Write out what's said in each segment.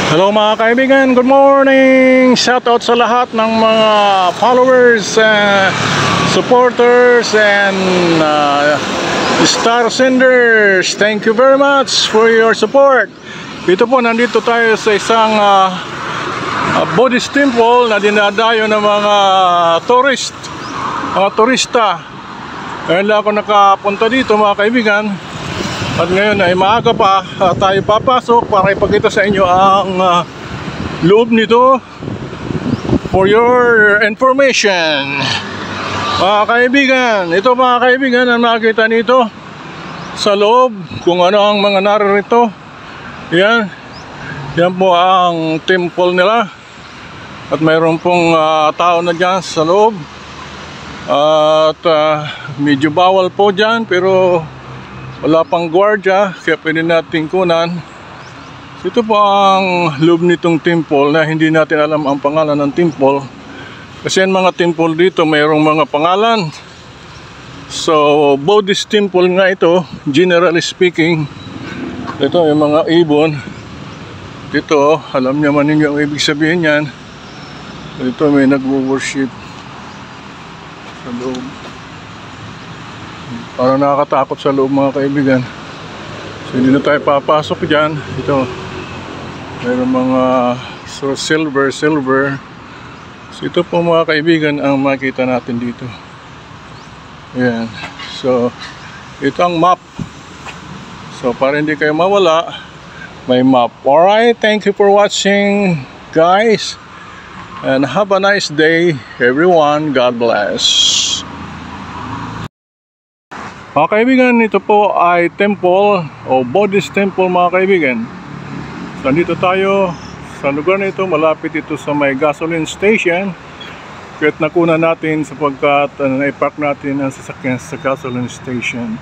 Hello mga kaibigan, good morning! Shoutout sa lahat ng mga followers, supporters, and star senders. Thank you very much for your support. Dito po, nandito tayo sa isang Buddhist temple na dinadayo ng mga turista. Ngayon lang ako nakapunta dito mga kaibigan. At ngayon ay maaga pa tayo papasok para ipakita sa inyo ang loob nito for your information. Mga kaibigan, ito mga kaibigan ang makikita nito sa loob kung ano ang mga naririto. Yan po ang temple nila. At mayroon pong tao na dyan sa loob. At medyo bawal po dyan pero wala pang gwardiya, kaya pwede natin kunan. Ito po ang loob nitong temple na hindi natin alam ang pangalan ng temple. Kasi ang mga temple dito mayroong mga pangalan. So, Buddhist temple nga ito, generally speaking. Ito yung mga ibon. Dito, alam naman ninyo ang ibig sabihin yan. Dito may nag-worship sa loob. Para nakakatakot sa loob mga kaibigan. So hindi na tayo papasok dyan. Ito mayroon mga silver. So ito po mga kaibigan ang makita natin dito. Ayan. So ito ang map. So para hindi kayo mawala, may map. Alright, thank you for watching guys. And have a nice day everyone. God bless. Mga kaibigan, ito po ay temple o Buddhist temple mga kaibigan. So dito tayo sa lugar na ito, malapit ito sa may gasoline station. Kahit nakuna natin sapagkat naipark natin ang sasakyan sa gasoline station.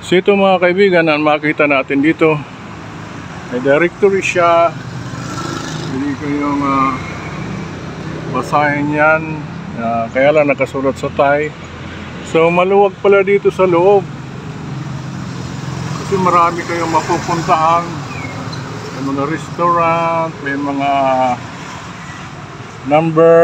So ito mga kaibigan, ang makita natin dito, may directory siya. Hindi ko yung basahin yan, kaya lang nakasulat sa Thai. So maluwag pala dito sa loob kasi marami kayong mapupuntahan. May mga restaurant, may mga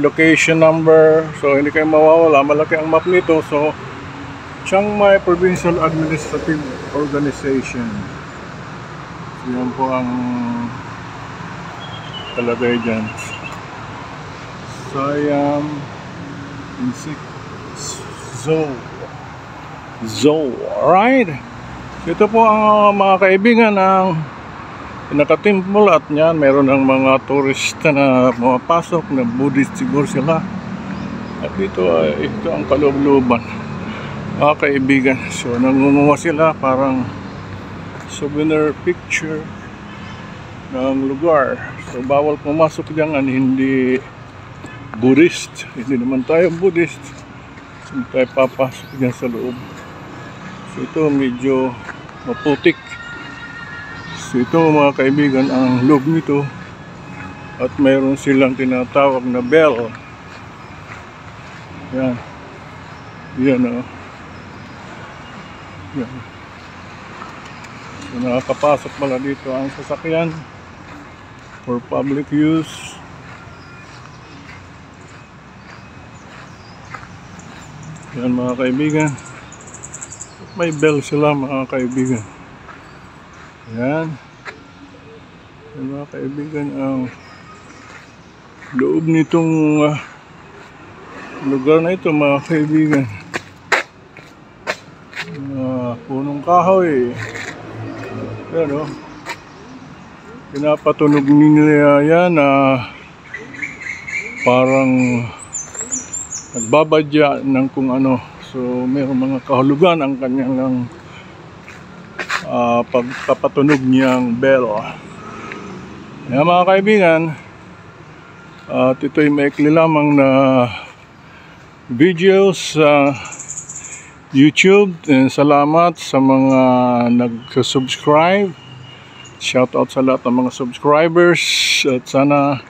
location number. So hindi kayo mawawala, malaki ang map nito. So Chiang Mai Provincial Administrative Organization. So yan po ang talagay dyan. Siam Insect Zoo. Alright. Ito po ang mga kaibigan ang pinaka-temple at yan meron ng mga turista na pumapasok na Buddhist siguro sila. At dito ay ito ang kaloob-looban mga kaibigan. So nangunguha sila parang souvenir picture ng lugar. So bawal pumasok dyan ang hindi Buddhist. Hindi naman tayo Buddhist. Hindi tayo papasok dyan sa loob. So ito medyo maputik. So ito mga kaibigan ang loob nito. At mayroon silang tinatawag na bell. Yan. Yan o. Yan. So nakakapasok pala dito ang sasakyan for public use. Yan mga kaibigan. May bell sila mga kaibigan. Yan. Yan mga kaibigan ang loob nitong lugar na ito mga kaibigan. Punong kahoy. Yan o. Pinapatunog nila yan na parang nagbabadya ng kung ano. So mayroong mga kahulugan ang kanyang pagpapatunog niyang bell. Ayan mga kaibigan, at ito'y maikli lamang na videos sa YouTube. And salamat sa mga nag-subscribe. Shoutout sa lahat ng mga subscribers. At sana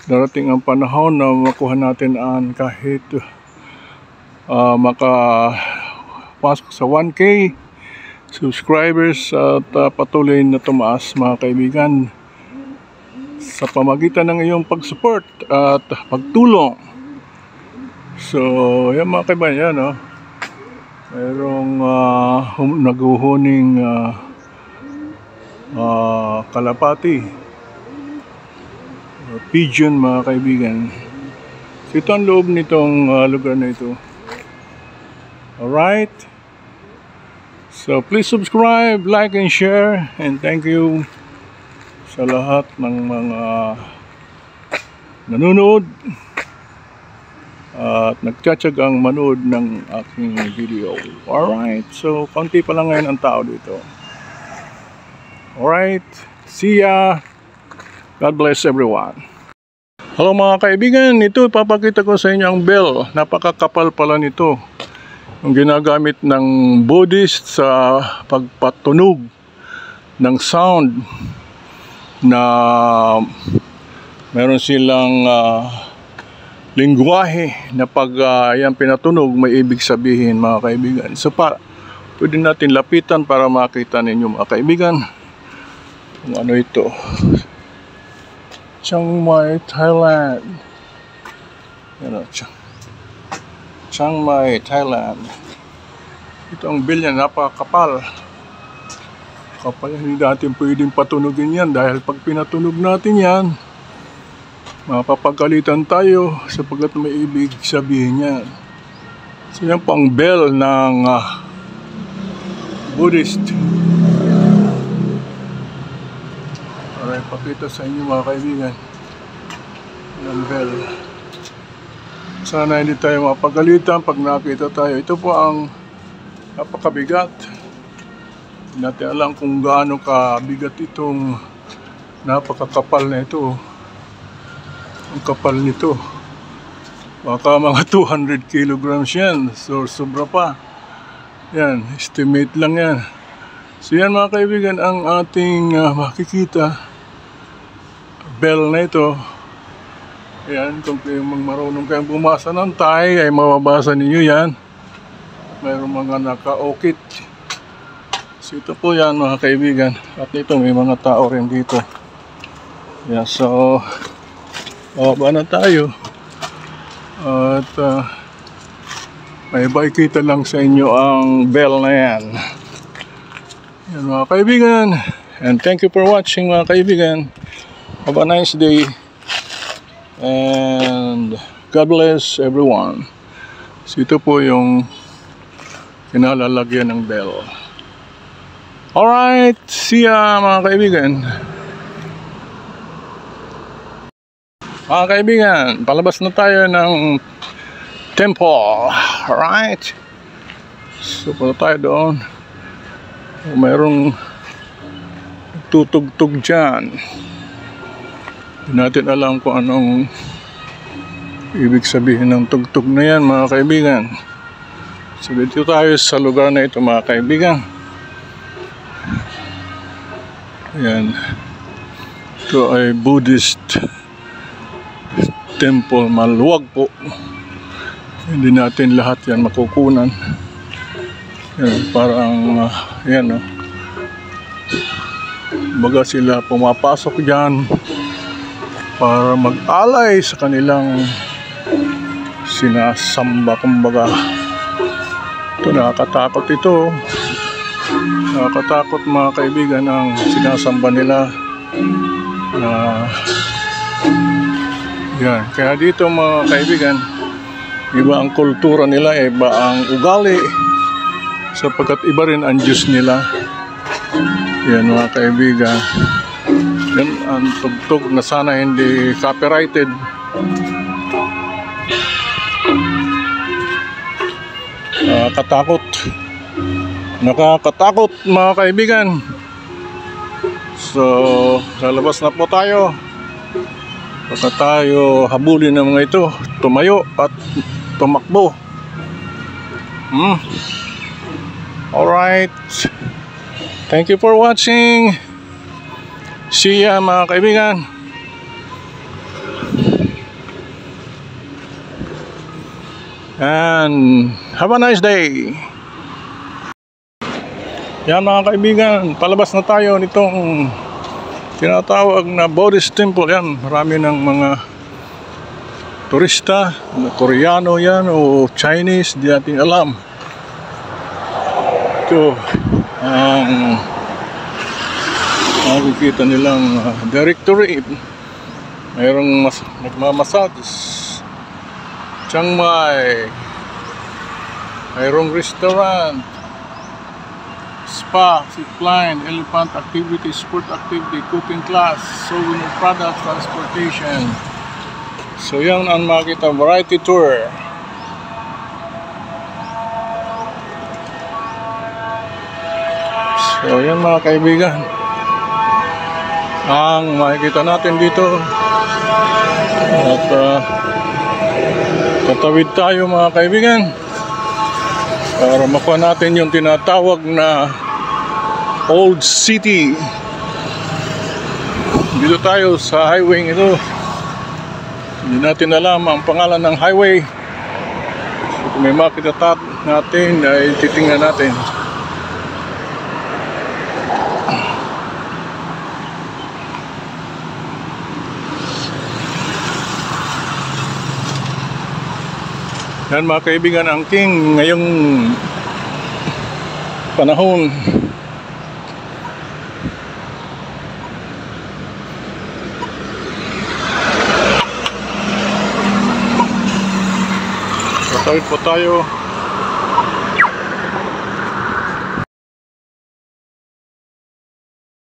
darating ang panahon na makuha natin ang kahit makapasok sa 1K subscribers at patuloy na tumaas mga kaibigan. sa pamagitan ng iyong pag-support at pagtulong. So, yan mga kaibigan, no? Mayroong naghuhuning kalapati or pigeon mga kaibigan. So, ito ang loob nitong lugar na ito. Alright? So, please subscribe, like, and share. And thank you sa lahat ng mga nanonood at nagtsatsagang manood ng aking video. Alright, so konti pa lang ngayon ang tao dito. Alright, see ya. God bless everyone. Hello mga kaibigan, ito ipapakita ko sa inyo ang bell. Napakakapal pala nito. Yung ginagamit ng Buddhist sa pagpatunog ng sound na meron silang lingwahe na pag yan pinatunog may ibig sabihin mga kaibigan. So pwede natin lapitan para makita ninyo mga kaibigan kung ano ito. Chiang Mai, Thailand. Yan o, Chiang Mai, Thailand. Ito ang bell niya, napakapal. Kapal, hindi natin pwedeng patunugin yan dahil pag pinatunog natin yan, mapapagalitan tayo sapagkat may ibig sabihin yan. So yan po ang bell ng Buddhist. Alright, pakita sa inyo mga kaibigan ng bell. Sana hindi tayo mapagalitan pag nakita tayo. Ito po ang napakabigat. Hindi natin alam kung gaano kabigat itong napakakapal na ito. Ang kapal nito. Baka mga 200 kilograms yan. So sobra pa. Yan, estimate lang yan. So yan mga kaibigan ang ating makikita. Bell na ito. Yan, kung marunong kayong bumasa ng Thai ay mababasa ninyo yan. Mayroong mga naka-okit. So ito po yan mga kaibigan. At ito may mga tao rin dito. Yeah, so baba na tayo. At may bakita lang sa inyo ang bell na yan. Yan mga kaibigan. And thank you for watching mga kaibigan. Have a nice day. And God bless everyone. So ito po yung kinalalagyan ng bell. Alright, see ya mga kaibigan. Mga kaibigan, palabas na tayo ng temple. Alright. So punta tayo doon. Mayroong tutugtog dyan. Hindi natin alam kung anong ibig sabihin ng tugtog na yan mga kaibigan. So dito tayo sa lugar na ito mga kaibigan. Ayan. Ito ay Buddhist temple. Maluwag po. Hindi natin lahat yan makukunan. Ayan, parang ayan o. Baga sila pumapasok dyan para mag-alay sa kanilang sinasamba kumbaga. Ito nakakatakot ito. Nakakatakot mga kaibigan ang sinasamba nila. Yan. Kaya dito mga kaibigan, iba ang kultura nila, iba ang ugali sapagkat iba rin ang Diyos nila. Yan mga kaibigan. Yan ang tugtog na sana hindi copyrighted. Nakakatakot mga kaibigan. So lalabas na po tayo. Baka tayo habulin ng mga ito, tumayo at tumakbo. Alright. Thank you for watching. See ya mga kaibigan. And have a nice day. Yan mga kaibigan, palabas na tayo nitong tinatawag na Buddhist temple yan. Marami ng mga turista, Koreano yan o Chinese, di natin alam. Ito ang makikita nilang directory. Mayroong nagmamasage, Chiang Mai, mayroong restaurant, spa, zipline, elephant activity, sport activity, cooking class, souvenir products, transportation. So yan ang makita, variety tour. So yan mga kaibigan, ang makikita natin dito. At tatawid tayo mga kaibigan para makuha natin yung tinatawag na Old City. Dito tayo sa highway ito. Hindi natin alam ang pangalan ng highway. So, kung may makita natin ay titingnan natin. Yan mga kaibigan, ang king ngayong panahon. Tatawid po tayo.